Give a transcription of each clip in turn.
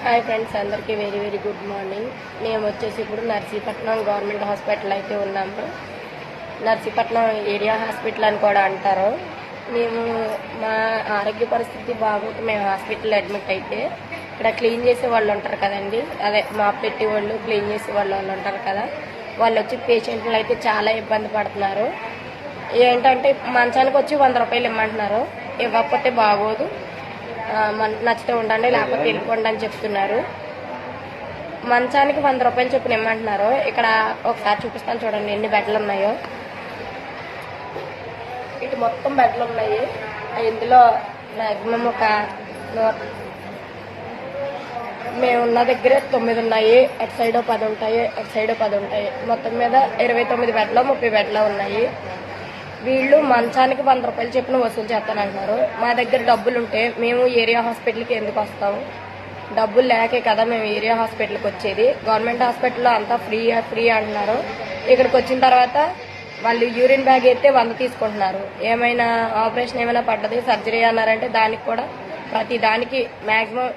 Hi friends, అందరికీ very very good morning. మేము వచ్చేసి ఇప్పుడు నర్సీపట్నం గవర్నమెంట్ హాస్పిటల్ అయితే ఉన్నాము. నర్సీపట్నం ఏరియా హాస్పిటల్ అని కూడా అంటారు. మేము మా ఆరోగ్య పరిస్థితి బాగుంటే మేము హాస్పిటల్ అడ్మిట్ అయితే ఇక్కడ క్లీన్ చేసే వాళ్ళు ఉంటారు కదండి, అదే మా పెట్టి వాళ్ళు క్లీన్ చేసే వాళ్ళు ఉంటారు కదా, వాళ్ళు వచ్చి పేషెంట్లు అయితే చాలా ఇబ్బంది పడుతున్నారు. ఏంటంటే మంచానికి వచ్చి 100 రూపాయలు ఇమ్మంటున్నారు. ఇవ్వకపోతే బాగోదు, నచ్చితే ఉండండి లేకపోతే వెళ్ళిపోండి అని చెప్తున్నారు. మంచానికి 100 రూపాయలు చొప్పున ఇమ్మంటున్నారు. ఇక్కడ ఒకసారి చూపిస్తాను చూడండి ఎన్ని బెడ్లు ఉన్నాయో. ఇటు మొత్తం బెడ్లు ఉన్నాయి. ఇందులో మ్యాక్సిమం మేమున్న దగ్గర 9 ఉన్నాయి. అటు సైడ్ 10 ఉంటాయి, అటు సైడ్ 10 ఉంటాయి. మొత్తం మీద 29 బెడ్లో 30 బెడ్లో ఉన్నాయి. వీళ్ళు మంచానికి 100 రూపాయలు చెప్పిన వసూలు చేస్తానంటున్నారు. మా దగ్గర డబ్బులు ఉంటే మేము ఏరియా హాస్పిటల్కి ఎందుకు వస్తాము? డబ్బులు లేకే కదా మేము ఏరియా హాస్పిటల్కి వచ్చేది. గవర్నమెంట్ హాస్పిటల్లో అంతా ఫ్రీ అంటున్నారు. ఇక్కడికి వచ్చిన తర్వాత వాళ్ళు యూరిన్ బ్యాగ్ అయితే 100 తీసుకుంటున్నారు. ఏమైనా ఆపరేషన్ ఏమైనా పడ్డది సర్జరీ అన్నారంటే దానికి కూడా ప్రతి దానికి మ్యాక్సిమం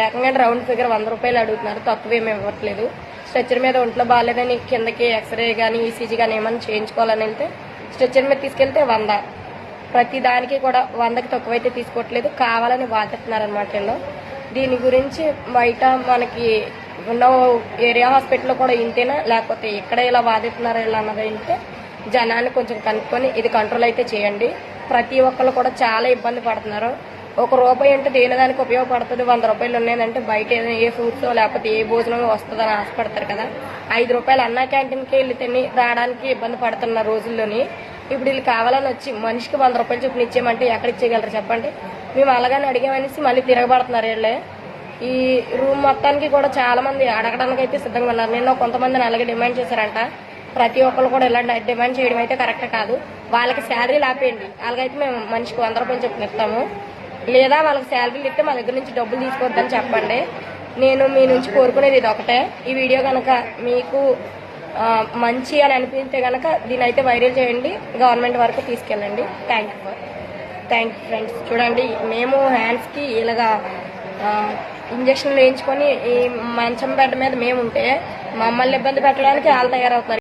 ఏకంగా రౌండ్ ఫిగర్ 100 రూపాయలు అడుగుతున్నారు. తక్కువేమి ఇవ్వట్లేదు. స్ట్రెచ్చర్ మీద ఒంట్లో బాగాలేదని కిందకి ఎక్స్రే కానీ ఈసీజీ కానీ ఏమైనా చేయించుకోవాలని వెళ్తే స్ట్రెచ్చర్ మీద తీసుకెళ్తే 100. ప్రతి దానికి కూడా 100కి తక్కువైతే తీసుకోవట్లేదు, కావాలని వాదిస్తున్నారనమాట వీళ్ళు. దీని గురించి బయట మనకి ఉన్న ఏరియా హాస్పిటల్లో కూడా ఇంతేనా లేకపోతే ఇక్కడ ఇలా వాదిస్తున్నారు ఇలా అన్నది అయితే జనాన్ని కొంచెం కనుక్కొని ఇది కంట్రోల్ అయితే చేయండి. ప్రతి ఒక్కళ్ళు కూడా చాలా ఇబ్బంది పడుతున్నారు. 1 రూపాయి అంటే దేని దానికి ఉపయోగపడుతుంది. 100 రూపాయలు ఉన్నాయంటే బయట ఏ ఫ్రూట్స్ లేకపోతే ఏ భోజనం వస్తుందని ఆశపడతారు కదా. 5 రూపాయలు అన్నా క్యాంటీన్కి వెళ్ళి తిని రావడానికి ఇబ్బంది పడుతున్న రోజుల్లోని ఇప్పుడు వీళ్ళు కావాలని వచ్చి మనిషికి 100 రూపాయలు చొప్పున ఇచ్చేయమంటే ఎక్కడ ఇచ్చేయగలరు చెప్పండి? మేము అలాగని అడిగామనేసి మళ్ళీ తిరగబడుతున్నారు వీళ్ళే. ఈ రూమ్ మొత్తానికి కూడా చాలా మంది అడగడానికి అయితే సిద్ధంగా ఉన్నారు. నిన్న కొంతమందిని అలాగే డిమాండ్ చేశారంట. ప్రతి ఒక్కరు కూడా ఇలాంటి డిమాండ్ చేయడం అయితే కరెక్ట్ కాదు. వాళ్ళకి శాలరీలు ఆపేయండి. అలాగైతే మేము మనిషికి 100 రూపాయలు చొప్పున ఇస్తాము. లేదా వాళ్ళకి శాలరీలు ఇస్తే మా దగ్గర నుంచి డబ్బులు తీసుకోవద్దని చెప్పండి. నేను మీ నుంచి కోరుకునేది ఇది ఒకటే. ఈ వీడియో కనుక మీకు మంచి అని అనిపిస్తే కనుక దీని అయితే వైరల్ చేయండి, గవర్నమెంట్ వరకు తీసుకెళ్ళండి. Thank you friends. చూడండి మేము హ్యాండ్స్కి ఇలాగా ఇంజక్షన్లు వేయించుకొని ఈ మంచం బెడ్ మీద మేము ఉంటే మమ్మల్ని ఇబ్బంది పెట్టడానికి వాళ్ళు తయారవుతున్నారు.